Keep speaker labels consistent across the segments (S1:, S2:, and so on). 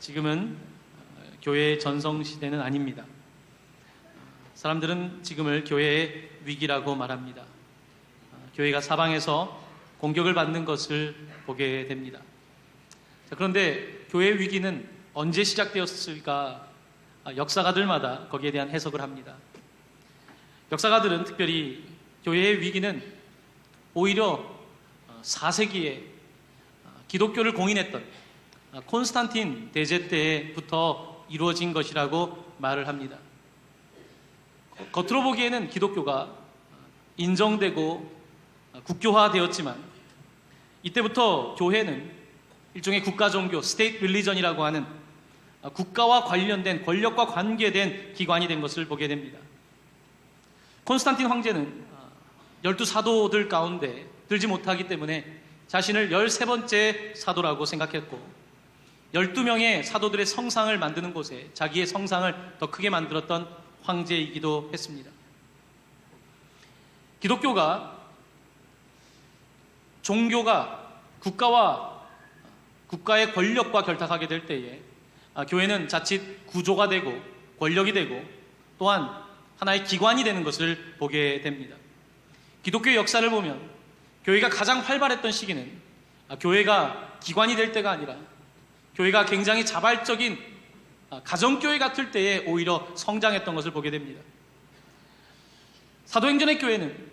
S1: 지금은 교회의 전성시대는 아닙니다. 사람들은 지금을 교회의 위기라고 말합니다. 교회가 사방에서 공격을 받는 것을 보게 됩니다. 그런데 교회의 위기는 언제 시작되었을까? 역사가들마다 거기에 대한 해석을 합니다. 역사가들은 특별히 교회의 위기는 오히려 4세기에 기독교를 공인했던 콘스탄틴 대제 때부터 이루어진 것이라고 말을 합니다. 겉으로 보기에는 기독교가 인정되고 국교화되었지만 이때부터 교회는 일종의 국가종교, 스테이트 릴리전이라고 하는 국가와 관련된 권력과 관계된 기관이 된 것을 보게 됩니다. 콘스탄틴 황제는 12사도들 가운데 들지 못하기 때문에 자신을 13번째 사도라고 생각했고 12명의 사도들의 성상을 만드는 곳에 자기의 성상을 더 크게 만들었던 황제이기도 했습니다. 기독교가 종교가 국가의 권력과 결탁하게 될 때에 교회는 자칫 구조가 되고 권력이 되고 또한 하나의 기관이 되는 것을 보게 됩니다. 기독교의 역사를 보면 교회가 가장 활발했던 시기는 교회가 기관이 될 때가 아니라 교회가 굉장히 자발적인 가정교회 같을 때에 오히려 성장했던 것을 보게 됩니다. 사도행전의 교회는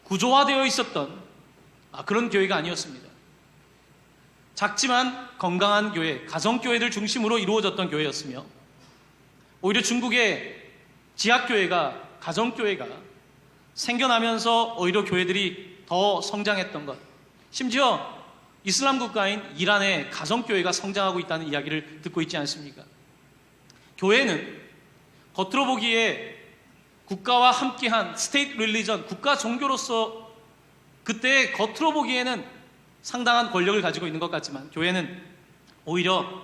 S1: 구조화되어 있었던 그런 교회가 아니었습니다. 작지만 건강한 교회, 가정교회들 중심으로 이루어졌던 교회였으며 오히려 중국의 지하교회가, 가정교회가 생겨나면서 오히려 교회들이 더 성장했던 것, 심지어 이슬람 국가인 이란의 가정교회가 성장하고 있다는 이야기를 듣고 있지 않습니까? 교회는 겉으로 보기에 국가와 함께한 스테이트 릴리전, 국가 종교로서 그때 겉으로 보기에는 상당한 권력을 가지고 있는 것 같지만 교회는 오히려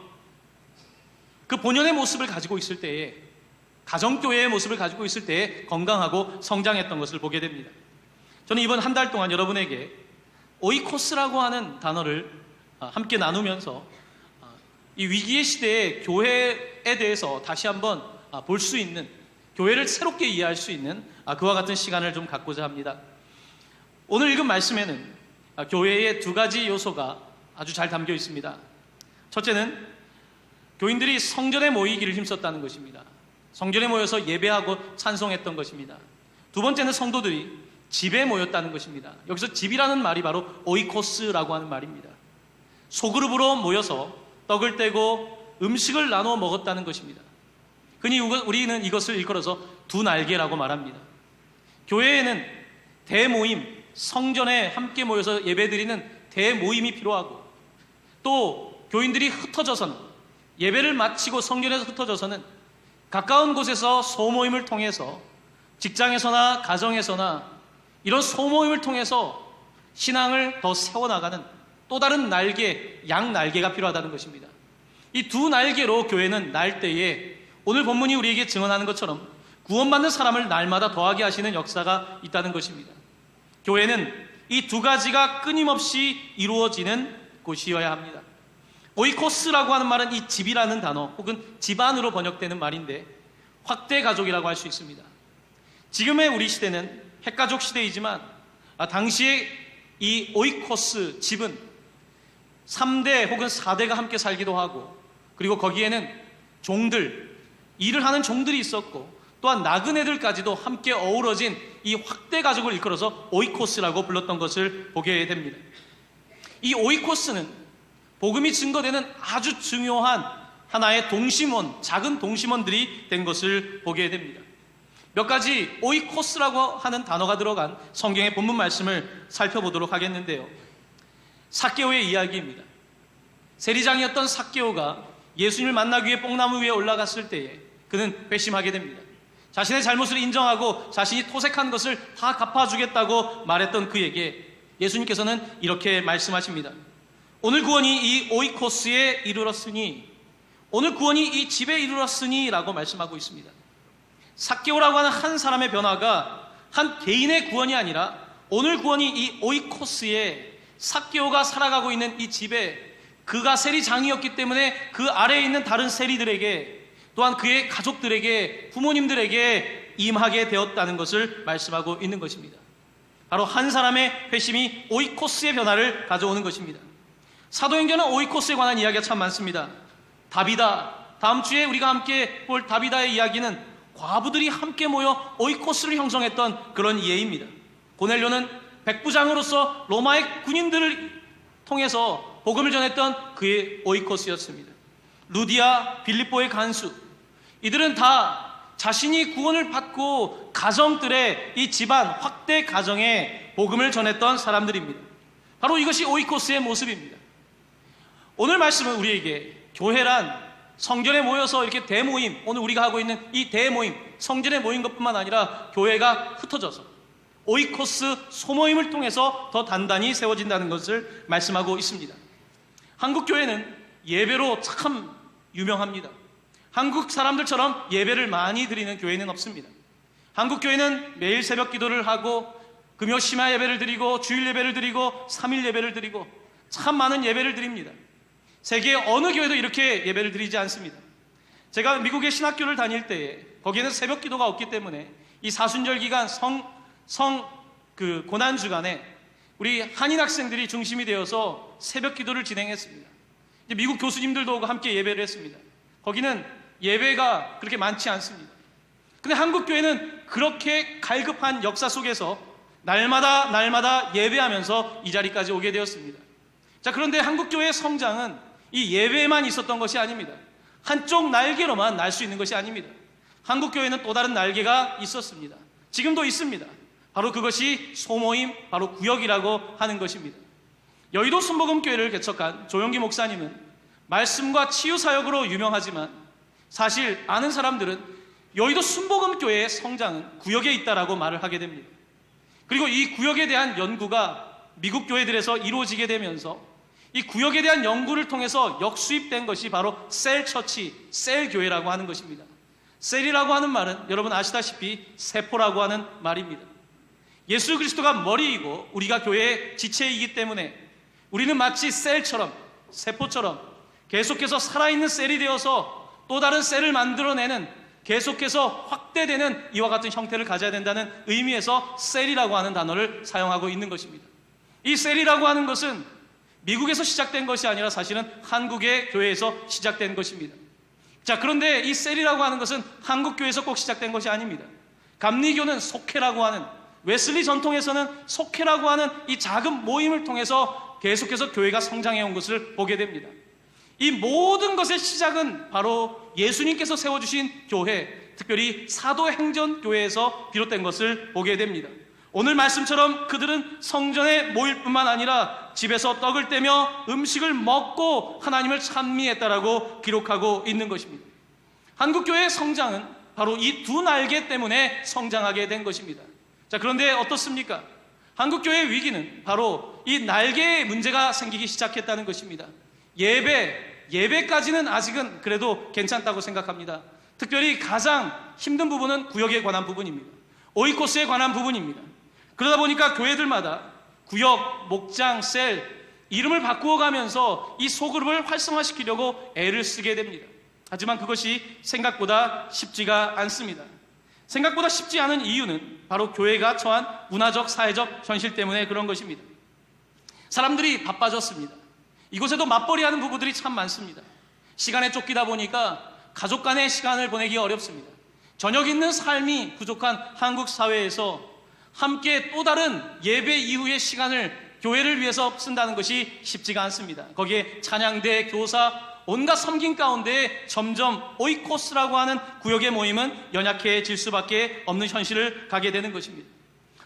S1: 그 본연의 모습을 가지고 있을 때에 가정교회의 모습을 가지고 있을 때에 건강하고 성장했던 것을 보게 됩니다. 저는 이번 한 달 동안 여러분에게 오이코스라고 하는 단어를 함께 나누면서 이 위기의 시대에 교회에 대해서 다시 한번 볼 수 있는, 교회를 새롭게 이해할 수 있는 그와 같은 시간을 좀 갖고자 합니다. 오늘 읽은 말씀에는 교회의 두 가지 요소가 아주 잘 담겨 있습니다. 첫째는 교인들이 성전에 모이기를 힘썼다는 것입니다. 성전에 모여서 예배하고 찬송했던 것입니다. 두 번째는 성도들이 집에 모였다는 것입니다. 여기서 집이라는 말이 바로 오이코스라고 하는 말입니다. 소그룹으로 모여서 떡을 떼고 음식을 나눠 먹었다는 것입니다. 흔히 우리는 이것을 일컬어서 두 날개라고 말합니다. 교회에는 대모임, 성전에 함께 모여서 예배드리는 대모임이 필요하고 또 교인들이 흩어져서는 예배를 마치고 성전에서 흩어져서는 가까운 곳에서 소모임을 통해서 직장에서나 가정에서나 이런 소모임을 통해서 신앙을 더 세워나가는 또 다른 날개, 양 날개가 필요하다는 것입니다. 이 두 날개로 교회는 날 때에 오늘 본문이 우리에게 증언하는 것처럼 구원받는 사람을 날마다 더하게 하시는 역사가 있다는 것입니다. 교회는 이 두 가지가 끊임없이 이루어지는 곳이어야 합니다. 오이코스라고 하는 말은 이 집이라는 단어 혹은 집안으로 번역되는 말인데 확대 가족이라고 할 수 있습니다. 지금의 우리 시대는 핵가족 시대이지만 당시에 이 오이코스 집은 3대 혹은 4대가 함께 살기도 하고 그리고 거기에는 종들, 일을 하는 종들이 있었고 또한 나그네들까지도 함께 어우러진 이 확대 가족을 일컬어서 오이코스라고 불렀던 것을 보게 됩니다. 이 오이코스는 복음이 증거되는 아주 중요한 하나의 동심원, 작은 동심원들이 된 것을 보게 됩니다. 몇 가지 오이코스라고 하는 단어가 들어간 성경의 본문 말씀을 살펴보도록 하겠는데요. 삭개오의 이야기입니다. 세리장이었던 삭개오가 예수님을 만나기 위해 뽕나무 위에 올라갔을 때에 그는 회심하게 됩니다. 자신의 잘못을 인정하고 자신이 토색한 것을 다 갚아주겠다고 말했던 그에게 예수님께서는 이렇게 말씀하십니다. 오늘 구원이 이 오이코스에 이르렀으니, 오늘 구원이 이 집에 이르렀으니 라고 말씀하고 있습니다. 삭개오라고 하는 한 사람의 변화가 한 개인의 구원이 아니라 오늘 구원이 이 오이코스에 삭개오가 살아가고 있는 이 집에 그가 세리장이었기 때문에 그 아래에 있는 다른 세리들에게, 또한 그의 가족들에게, 부모님들에게 임하게 되었다는 것을 말씀하고 있는 것입니다. 바로 한 사람의 회심이 오이코스의 변화를 가져오는 것입니다. 사도행전은 오이코스에 관한 이야기가 참 많습니다. 다비다, 다음 주에 우리가 함께 볼 다비다의 이야기는 과부들이 함께 모여 오이코스를 형성했던 그런 예입니다. 고넬료는 백부장으로서 로마의 군인들을 통해서 복음을 전했던 그의 오이코스였습니다. 루디아, 빌립보의 간수, 이들은 다 자신이 구원을 받고 가정들의 이 집안 확대 가정에 복음을 전했던 사람들입니다. 바로 이것이 오이코스의 모습입니다. 오늘 말씀은 우리에게 교회란 성전에 모여서 이렇게 대모임, 오늘 우리가 하고 있는 이 대모임, 성전에 모인 것뿐만 아니라 교회가 흩어져서 오이코스 소모임을 통해서 더 단단히 세워진다는 것을 말씀하고 있습니다. 한국 교회는 예배로 참 유명합니다. 한국 사람들처럼 예배를 많이 드리는 교회는 없습니다. 한국 교회는 매일 새벽 기도를 하고 금요 심야 예배를 드리고 주일 예배를 드리고 3일 예배를 드리고 참 많은 예배를 드립니다. 세계 어느 교회도 이렇게 예배를 드리지 않습니다. 제가 미국의 신학교를 다닐 때에 거기에는 새벽 기도가 없기 때문에 이 사순절 기간 고난 주간에 우리 한인 학생들이 중심이 되어서 새벽 기도를 진행했습니다. 이제 미국 교수님들도 함께 예배를 했습니다. 거기는 예배가 그렇게 많지 않습니다. 근데 한국 교회는 그렇게 갈급한 역사 속에서 날마다 예배하면서 이 자리까지 오게 되었습니다. 자, 그런데 한국 교회의 성장은 이 예배에만 있었던 것이 아닙니다. 한쪽 날개로만 날 수 있는 것이 아닙니다. 한국 교회는 또 다른 날개가 있었습니다. 지금도 있습니다. 바로 그것이 소모임, 바로 구역이라고 하는 것입니다. 여의도 순복음교회를 개척한 조용기 목사님은 말씀과 치유 사역으로 유명하지만 사실 아는 사람들은 여의도 순복음교회의 성장은 구역에 있다라고 말을 하게 됩니다. 그리고 이 구역에 대한 연구가 미국 교회들에서 이루어지게 되면서 이 구역에 대한 연구를 통해서 역수입된 것이 바로 셀처치, 셀교회라고 하는 것입니다. 셀이라고 하는 말은 여러분 아시다시피 세포라고 하는 말입니다. 예수 그리스도가 머리이고 우리가 교회의 지체이기 때문에 우리는 마치 셀처럼, 세포처럼 계속해서 살아있는 셀이 되어서 또 다른 셀을 만들어내는, 계속해서 확대되는 이와 같은 형태를 가져야 된다는 의미에서 셀이라고 하는 단어를 사용하고 있는 것입니다. 이 셀이라고 하는 것은 미국에서 시작된 것이 아니라 사실은 한국의 교회에서 시작된 것입니다. 자, 그런데 이 셀이라고 하는 것은 한국 교회에서 꼭 시작된 것이 아닙니다. 감리교는 속회라고 하는, 웨슬리 전통에서는 속회라고 하는 이 작은 모임을 통해서 계속해서 교회가 성장해 온 것을 보게 됩니다. 이 모든 것의 시작은 바로 예수님께서 세워주신 교회, 특별히 사도행전교회에서 비롯된 것을 보게 됩니다. 오늘 말씀처럼 그들은 성전에 모일 뿐만 아니라 집에서 떡을 떼며 음식을 먹고 하나님을 찬미했다라고 기록하고 있는 것입니다. 한국교회의 성장은 바로 이 두 날개 때문에 성장하게 된 것입니다. 자, 그런데 어떻습니까? 한국교회의 위기는 바로 이 날개에 문제가 생기기 시작했다는 것입니다. 예배까지는 아직은 그래도 괜찮다고 생각합니다. 특별히 가장 힘든 부분은 구역에 관한 부분입니다. 오이코스에 관한 부분입니다. 그러다 보니까 교회들마다 구역, 목장, 셀 이름을 바꾸어 가면서 이 소그룹을 활성화시키려고 애를 쓰게 됩니다. 하지만 그것이 생각보다 쉽지가 않습니다. 생각보다 쉽지 않은 이유는 바로 교회가 처한 문화적, 사회적 현실 때문에 그런 것입니다. 사람들이 바빠졌습니다. 이곳에도 맞벌이하는 부부들이 참 많습니다. 시간에 쫓기다 보니까 가족 간의 시간을 보내기 어렵습니다. 저녁 있는 삶이 부족한 한국 사회에서 함께 또 다른 예배 이후의 시간을 교회를 위해서 쓴다는 것이 쉽지가 않습니다. 거기에 찬양대, 교사, 온갖 섬김 가운데 점점 오이코스라고 하는 구역의 모임은 연약해질 수밖에 없는 현실을 가게 되는 것입니다.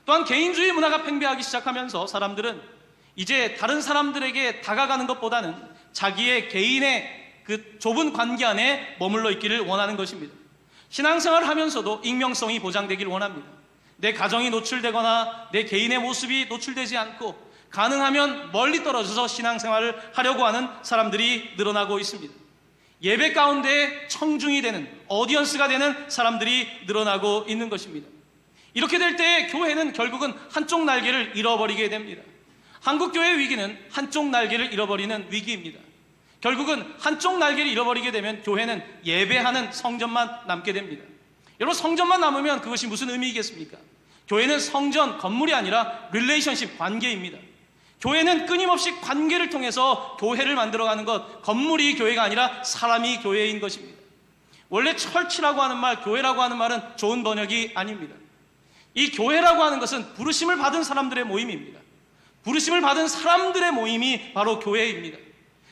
S1: 또한 개인주의 문화가 팽배하기 시작하면서 사람들은 이제 다른 사람들에게 다가가는 것보다는 자기의 개인의 그 좁은 관계 안에 머물러 있기를 원하는 것입니다. 신앙생활을 하면서도 익명성이 보장되기를 원합니다. 내 가정이 노출되거나 내 개인의 모습이 노출되지 않고 가능하면 멀리 떨어져서 신앙생활을 하려고 하는 사람들이 늘어나고 있습니다. 예배 가운데 청중이 되는, 오디언스가 되는 사람들이 늘어나고 있는 것입니다. 이렇게 될 때 교회는 결국은 한쪽 날개를 잃어버리게 됩니다. 한국교회의 위기는 한쪽 날개를 잃어버리는 위기입니다. 결국은 한쪽 날개를 잃어버리게 되면 교회는 예배하는 성전만 남게 됩니다. 여러분, 성전만 남으면 그것이 무슨 의미이겠습니까? 교회는 성전, 건물이 아니라 릴레이션십, 관계입니다. 교회는 끊임없이 관계를 통해서 교회를 만들어가는 것, 건물이 교회가 아니라 사람이 교회인 것입니다. 원래 철치라고 하는 말, 교회라고 하는 말은 좋은 번역이 아닙니다. 이 교회라고 하는 것은 부르심을 받은 사람들의 모임입니다. 부르심을 받은 사람들의 모임이 바로 교회입니다.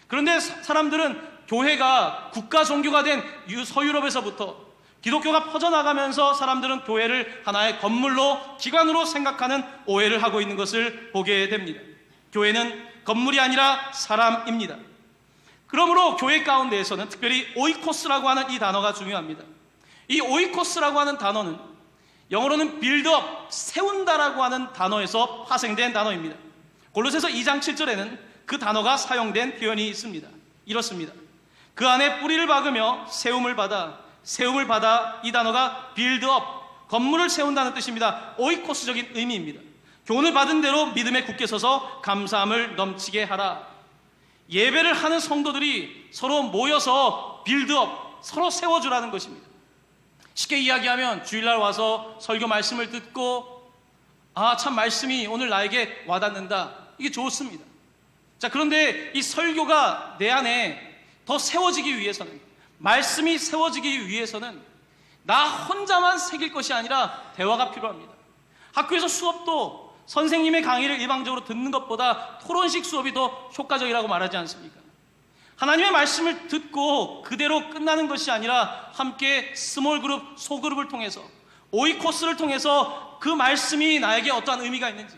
S1: 그런데 사람들은 교회가 국가 종교가 된 서유럽에서부터 기독교가 퍼져나가면서 사람들은 교회를 하나의 건물로, 기관으로 생각하는 오해를 하고 있는 것을 보게 됩니다. 교회는 건물이 아니라 사람입니다. 그러므로 교회 가운데에서는 특별히 오이코스라고 하는 이 단어가 중요합니다. 이 오이코스라고 하는 단어는 영어로는 빌드업, 세운다라고 하는 단어에서 파생된 단어입니다. 골로새서 2장 7절에는 그 단어가 사용된 표현이 있습니다. 이렇습니다. 그 안에 뿌리를 박으며 세움을 받아, 이 단어가 빌드업, 건물을 세운다는 뜻입니다. 오이코스적인 의미입니다. 교훈을 받은 대로 믿음에 굳게 서서 감사함을 넘치게 하라. 예배를 하는 성도들이 서로 모여서 빌드업, 서로 세워주라는 것입니다. 쉽게 이야기하면 주일날 와서 설교 말씀을 듣고 참 말씀이 오늘 나에게 와닿는다. 이게 좋습니다. 자, 그런데 이 설교가 내 안에 더 세워지기 위해서는, 말씀이 세워지기 위해서는 나 혼자만 새길 것이 아니라 대화가 필요합니다. 학교에서 수업도 선생님의 강의를 일방적으로 듣는 것보다 토론식 수업이 더 효과적이라고 말하지 않습니까? 하나님의 말씀을 듣고 그대로 끝나는 것이 아니라 함께 스몰 그룹, 소그룹을 통해서, 오이코스를 통해서 그 말씀이 나에게 어떠한 의미가 있는지,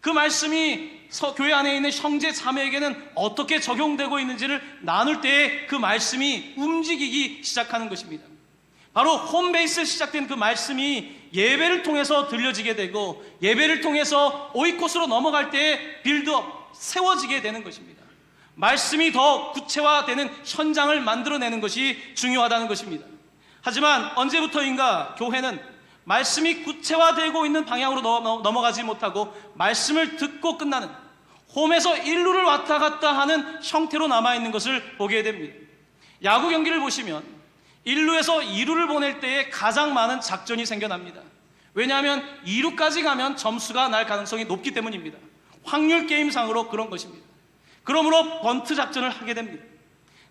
S1: 그 말씀이 교회 안에 있는 형제 자매에게는 어떻게 적용되고 있는지를 나눌 때에 그 말씀이 움직이기 시작하는 것입니다. 바로 홈베이스에 시작된 그 말씀이 예배를 통해서 들려지게 되고, 예배를 통해서 오이코스로 넘어갈 때에 빌드업, 세워지게 되는 것입니다. 말씀이 더 구체화되는 현장을 만들어내는 것이 중요하다는 것입니다. 하지만 언제부터인가 교회는 말씀이 구체화되고 있는 방향으로 넘어가지 못하고 말씀을 듣고 끝나는, 홈에서 일루를 왔다 갔다 하는 형태로 남아있는 것을 보게 됩니다. 야구 경기를 보시면 1루에서 2루를 보낼 때에 가장 많은 작전이 생겨납니다. 왜냐하면 2루까지 가면 점수가 날 가능성이 높기 때문입니다. 확률 게임상으로 그런 것입니다. 그러므로 번트 작전을 하게 됩니다.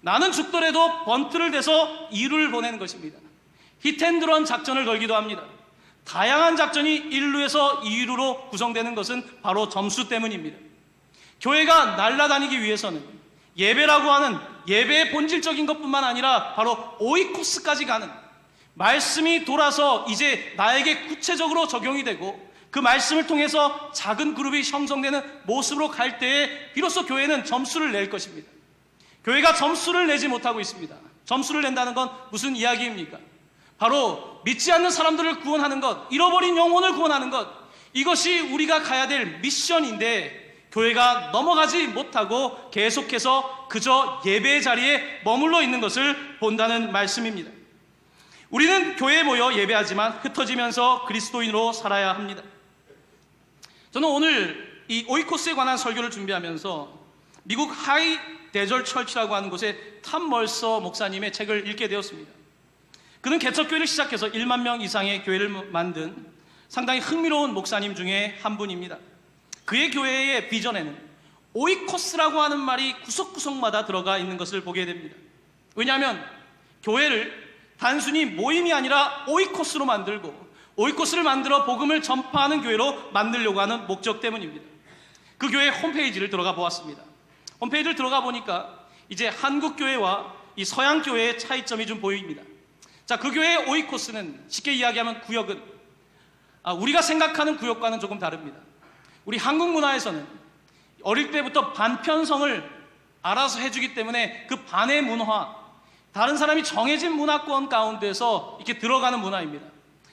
S1: 나는 죽더라도 번트를 대서 2루를 보내는 것입니다. 히트앤드런 작전을 걸기도 합니다. 다양한 작전이 1루에서 2루로 구성되는 것은 바로 점수 때문입니다. 교회가 날아다니기 위해서는 예배라고 하는 예배의 본질적인 것뿐만 아니라 바로 오이코스까지 가는, 말씀이 돌아서 이제 나에게 구체적으로 적용이 되고 그 말씀을 통해서 작은 그룹이 형성되는 모습으로 갈 때에 비로소 교회는 점수를 낼 것입니다. 교회가 점수를 내지 못하고 있습니다. 점수를 낸다는 건 무슨 이야기입니까? 바로 믿지 않는 사람들을 구원하는 것, 잃어버린 영혼을 구원하는 것, 이것이 우리가 가야 될 미션인데 교회가 넘어가지 못하고 계속해서 그저 예배의 자리에 머물러 있는 것을 본다는 말씀입니다. 우리는 교회에 모여 예배하지만 흩어지면서 그리스도인으로 살아야 합니다. 저는 오늘 이 오이코스에 관한 설교를 준비하면서 미국 하이 데절 철치라고 하는 곳의 탐 멀서 목사님의 책을 읽게 되었습니다. 그는 개척교회를 시작해서 1만 명 이상의 교회를 만든 상당히 흥미로운 목사님 중에 한 분입니다. 그의 교회의 비전에는 오이코스라고 하는 말이 구석구석마다 들어가 있는 것을 보게 됩니다. 왜냐하면 교회를 단순히 모임이 아니라 오이코스로 만들고, 오이코스를 만들어 복음을 전파하는 교회로 만들려고 하는 목적 때문입니다. 그 교회 홈페이지를 들어가 보았습니다. 홈페이지를 들어가 보니까 이제 한국 교회와 이 서양 교회의 차이점이 좀 보입니다. 자, 그 교회의 오이코스는 쉽게 이야기하면 구역은 우리가 생각하는 구역과는 조금 다릅니다. 우리 한국 문화에서는 어릴 때부터 반편성을 알아서 해주기 때문에 그 반의 문화, 다른 사람이 정해진 문화권 가운데서 이렇게 들어가는 문화입니다.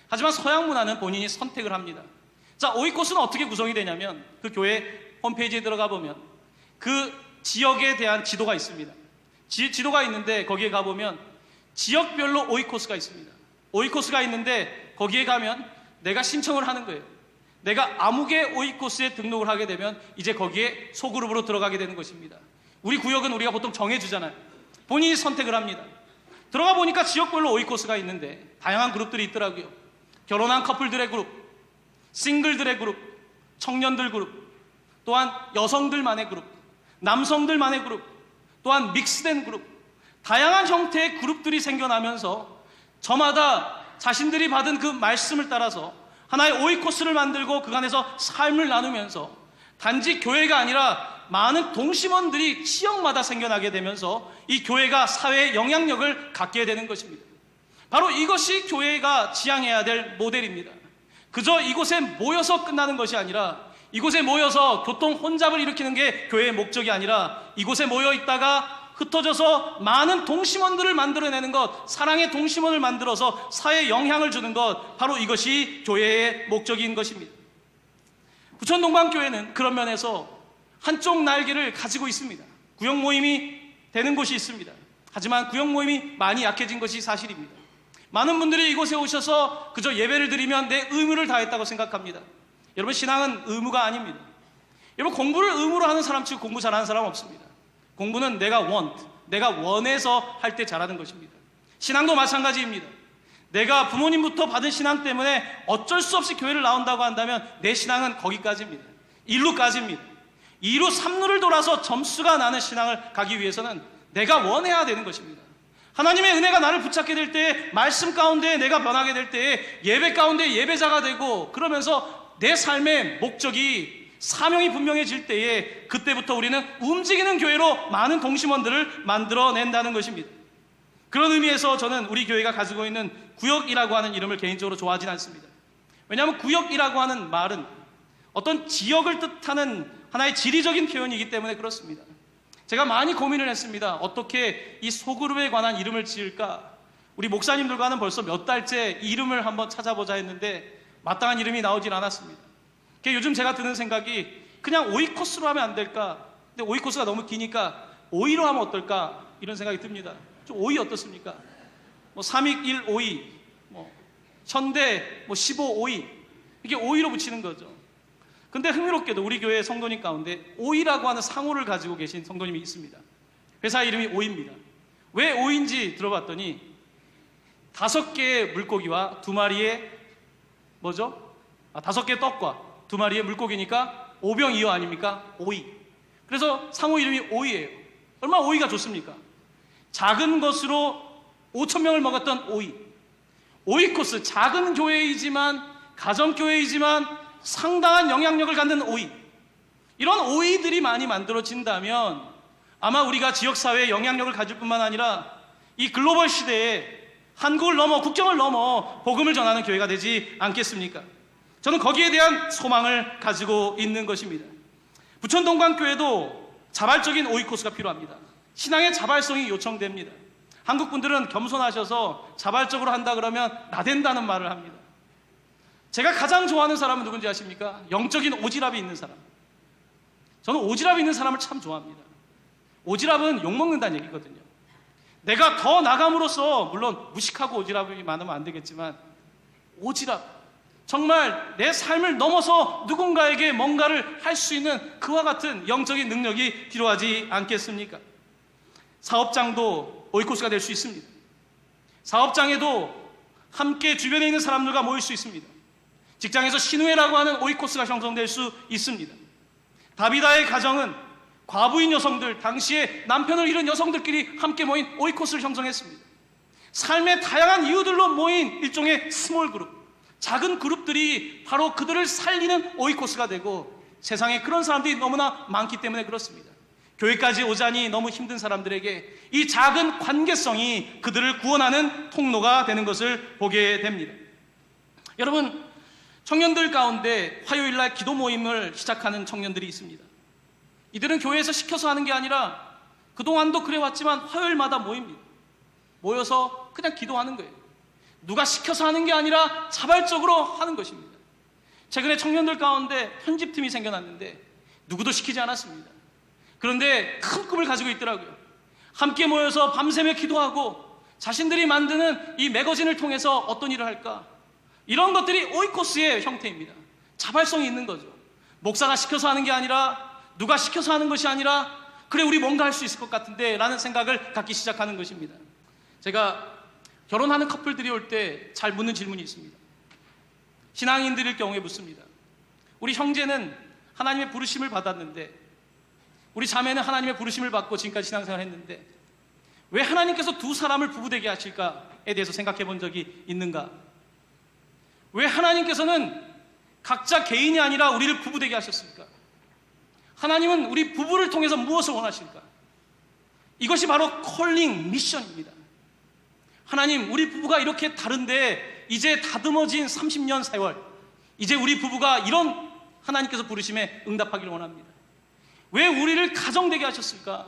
S1: 하지만 서양 문화는 본인이 선택을 합니다. 자, 오이코스는 어떻게 구성이 되냐면 그 교회 홈페이지에 들어가 보면 그 지역에 대한 지도가 있습니다. 지도가 있는데 거기에 가보면 지역별로 오이코스가 있습니다. 오이코스가 있는데 거기에 가면 내가 신청을 하는 거예요. 내가 아무개 오이코스에 등록을 하게 되면 이제 거기에 소그룹으로 들어가게 되는 것입니다. 우리 구역은 우리가 보통 정해주잖아요. 본인이 선택을 합니다. 들어가 보니까 지역별로 오이코스가 있는데 다양한 그룹들이 있더라고요. 결혼한 커플들의 그룹, 싱글들의 그룹, 청년들 그룹, 또한 여성들만의 그룹, 남성들만의 그룹, 또한 믹스된 그룹, 다양한 형태의 그룹들이 생겨나면서 저마다 자신들이 받은 그 말씀을 따라서 하나의 오이코스를 만들고 그간에서 삶을 나누면서 단지 교회가 아니라 많은 동심원들이 지역마다 생겨나게 되면서 이 교회가 사회에 영향력을 갖게 되는 것입니다. 바로 이것이 교회가 지향해야 될 모델입니다. 그저 이곳에 모여서 끝나는 것이 아니라, 이곳에 모여서 교통 혼잡을 일으키는 게 교회의 목적이 아니라, 이곳에 모여 있다가 흩어져서 많은 동심원들을 만들어내는 것, 사랑의 동심원을 만들어서 사회에 영향을 주는 것, 바로 이것이 교회의 목적인 것입니다. 부천동방교회는 그런 면에서 한쪽 날개를 가지고 있습니다. 구역 모임이 되는 곳이 있습니다. 하지만 구역 모임이 많이 약해진 것이 사실입니다. 많은 분들이 이곳에 오셔서 그저 예배를 드리면 내 의무를 다했다고 생각합니다. 여러분, 신앙은 의무가 아닙니다. 여러분, 공부를 의무로 하는 사람 치고 공부 잘하는 사람 없습니다. 공부는 내가 원해서 할 때 잘하는 것입니다. 신앙도 마찬가지입니다. 내가 부모님부터 받은 신앙 때문에 어쩔 수 없이 교회를 나온다고 한다면 내 신앙은 거기까지입니다. 1루까지입니다. 2루, 3루를 돌아서 점수가 나는 신앙을 가기 위해서는 내가 원해야 되는 것입니다. 하나님의 은혜가 나를 붙잡게 될 때에, 말씀 가운데 내가 변하게 될 때에, 예배 가운데 예배자가 되고, 그러면서 내 삶의 목적이, 사명이 분명해질 때에, 그때부터 우리는 움직이는 교회로 많은 동심원들을 만들어낸다는 것입니다. 그런 의미에서 저는 우리 교회가 가지고 있는 구역이라고 하는 이름을 개인적으로 좋아하진 않습니다. 왜냐하면 구역이라고 하는 말은 어떤 지역을 뜻하는 하나의 지리적인 표현이기 때문에 그렇습니다. 제가 많이 고민을 했습니다. 어떻게 이 소그룹에 관한 이름을 지을까? 우리 목사님들과는 벌써 몇 달째 이름을 한번 찾아보자 했는데 마땅한 이름이 나오질 않았습니다. 요즘 제가 드는 생각이 그냥 오이코스로 하면 안 될까? 근데 오이코스가 너무 기니까 오이로 하면 어떨까? 이런 생각이 듭니다. 좀 오이 어떻습니까? 3익 1오이, 현대 15오이, 이게 오이로 붙이는 거죠. 근데 흥미롭게도 우리 교회 성도님 가운데 오이라고 하는 상호를 가지고 계신 성도님이 있습니다. 회사 이름이 오이입니다. 왜 오이인지 들어봤더니 5개의 물고기와 2마리의 5개의 떡과 2마리의 물고기니까 오병이어 아닙니까? 오이. 그래서 상호 이름이 오이예요. 얼마나 오이가 좋습니까? 작은 것으로 5,000명을 먹었던 오이. 오이코스, 작은 교회이지만, 가정교회이지만 상당한 영향력을 갖는 오이. 이런 오이들이 많이 만들어진다면 아마 우리가 지역사회에 영향력을 가질 뿐만 아니라 이 글로벌 시대에 한국을 넘어, 국경을 넘어 복음을 전하는 교회가 되지 않겠습니까? 저는 거기에 대한 소망을 가지고 있는 것입니다. 부천동방교회도 자발적인 오이코스가 필요합니다. 신앙의 자발성이 요청됩니다. 한국 분들은 겸손하셔서 자발적으로 한다 그러면 나댄다는 말을 합니다. 제가 가장 좋아하는 사람은 누군지 아십니까? 영적인 오지랖이 있는 사람. 저는 오지랖이 있는 사람을 참 좋아합니다. 오지랖은 욕먹는다는 얘기거든요. 내가 더 나감으로써, 물론 무식하고 오지랖이 많으면 안 되겠지만, 오지랖, 정말 내 삶을 넘어서 누군가에게 뭔가를 할 수 있는 그와 같은 영적인 능력이 필요하지 않겠습니까? 사업장도 오이코스가 될 수 있습니다. 사업장에도 함께 주변에 있는 사람들과 모일 수 있습니다. 직장에서 신우회라고 하는 오이코스가 형성될 수 있습니다. 다비다의 가정은 과부인 여성들, 당시에 남편을 잃은 여성들끼리 함께 모인 오이코스를 형성했습니다. 삶의 다양한 이유들로 모인 일종의 스몰 그룹, 작은 그룹들이 바로 그들을 살리는 오이코스가 되고, 세상에 그런 사람들이 너무나 많기 때문에 그렇습니다. 교회까지 오자니 너무 힘든 사람들에게 이 작은 관계성이 그들을 구원하는 통로가 되는 것을 보게 됩니다. 여러분, 청년들 가운데 화요일날 기도 모임을 시작하는 청년들이 있습니다. 이들은 교회에서 시켜서 하는 게 아니라 그동안도 그래왔지만 화요일마다 모입니다. 모여서 그냥 기도하는 거예요. 누가 시켜서 하는 게 아니라 자발적으로 하는 것입니다. 최근에 청년들 가운데 편집팀이 생겨났는데 누구도 시키지 않았습니다. 그런데 큰 꿈을 가지고 있더라고요. 함께 모여서 밤새며 기도하고 자신들이 만드는 이 매거진을 통해서 어떤 일을 할까? 이런 것들이 오이코스의 형태입니다. 자발성이 있는 거죠. 목사가 시켜서 하는 게 아니라, 누가 시켜서 하는 것이 아니라 그래, 우리 뭔가 할 수 있을 것 같은데 라는 생각을 갖기 시작하는 것입니다. 제가 결혼하는 커플들이 올 때 잘 묻는 질문이 있습니다. 신앙인들일 경우에 묻습니다. 우리 형제는 하나님의 부르심을 받았는데, 우리 자매는 하나님의 부르심을 받고 지금까지 신앙생활을 했는데 왜 하나님께서 두 사람을 부부되게 하실까에 대해서 생각해 본 적이 있는가? 왜 하나님께서는 각자 개인이 아니라 우리를 부부되게 하셨을까? 하나님은 우리 부부를 통해서 무엇을 원하실까? 이것이 바로 콜링 미션입니다. 하나님, 우리 부부가 이렇게 다른데 이제 다듬어진 30년 세월, 이제 우리 부부가 이런 하나님께서 부르심에 응답하기를 원합니다. 왜 우리를 가정되게 하셨을까?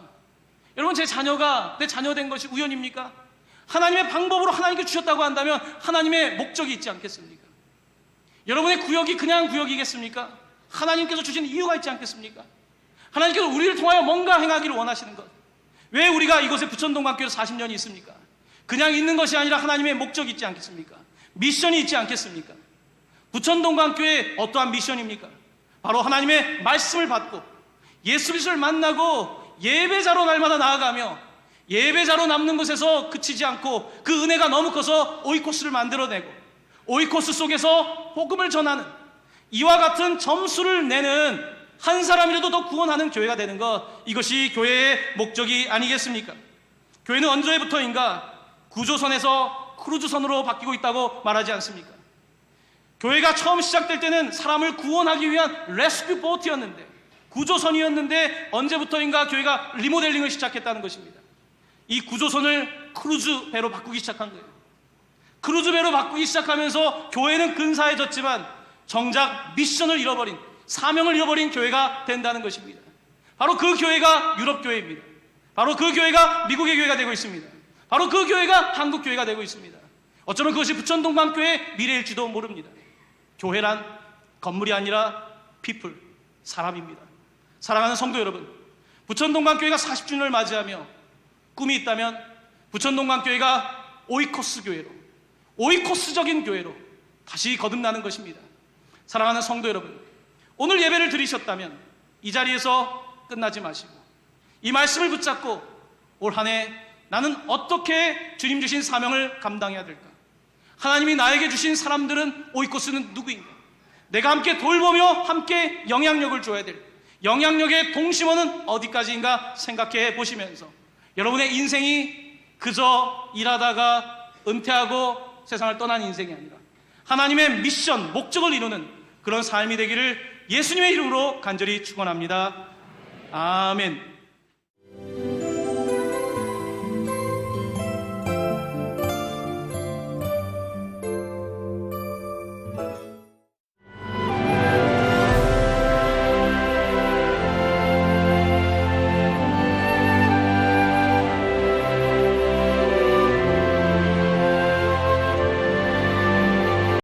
S1: 여러분, 제 자녀가 내 자녀 된 것이 우연입니까? 하나님의 방법으로 하나님께 주셨다고 한다면 하나님의 목적이 있지 않겠습니까? 여러분의 구역이 그냥 구역이겠습니까? 하나님께서 주신 이유가 있지 않겠습니까? 하나님께서 우리를 통하여 뭔가 행하기를 원하시는 것. 왜 우리가 이곳에 부천동방교회로 40년이 있습니까? 그냥 있는 것이 아니라 하나님의 목적이 있지 않겠습니까? 미션이 있지 않겠습니까? 부천동방교회의 어떠한 미션입니까? 바로 하나님의 말씀을 받고 예수 그리스도를 만나고 예배자로 날마다 나아가며 예배자로 남는 것에서 그치지 않고 그 은혜가 너무 커서 오이코스를 만들어내고 오이코스 속에서 복음을 전하는, 이와 같은 점수를 내는 한 사람이라도 더 구원하는 교회가 되는 것, 이것이 교회의 목적이 아니겠습니까? 교회는 언제부터인가 구조선에서 크루즈선으로 바뀌고 있다고 말하지 않습니까? 교회가 처음 시작될 때는 사람을 구원하기 위한 레스큐 보트였는데, 구조선이었는데 언제부터인가 교회가 리모델링을 시작했다는 것입니다. 이 구조선을 크루즈 배로 바꾸기 시작한 거예요. 크루즈 배로 바꾸기 시작하면서 교회는 근사해졌지만 정작 미션을 잃어버린, 사명을 잃어버린 교회가 된다는 것입니다. 바로 그 교회가 유럽 교회입니다. 바로 그 교회가 미국의 교회가 되고 있습니다. 바로 그 교회가 한국 교회가 되고 있습니다. 어쩌면 그것이 부천동방교회의 미래일지도 모릅니다. 교회란 건물이 아니라 people, 사람입니다. 사랑하는 성도 여러분, 부천동방교회가 40주년을 맞이하며 꿈이 있다면 부천동방교회가 오이코스 교회로, 오이코스적인 교회로 다시 거듭나는 것입니다. 사랑하는 성도 여러분, 오늘 예배를 드리셨다면 이 자리에서 끝나지 마시고 이 말씀을 붙잡고 올 한 해 나는 어떻게 주님 주신 사명을 감당해야 될까? 하나님이 나에게 주신 사람들은 오이코스는 누구인가? 내가 함께 돌보며 함께 영향력을 줘야 될 영향력의 동심원은 어디까지인가 생각해 보시면서 여러분의 인생이 그저 일하다가 은퇴하고 세상을 떠난 인생이 아니라 하나님의 미션, 목적을 이루는 그런 삶이 되기를 예수님의 이름으로 간절히 축원합니다. 아멘.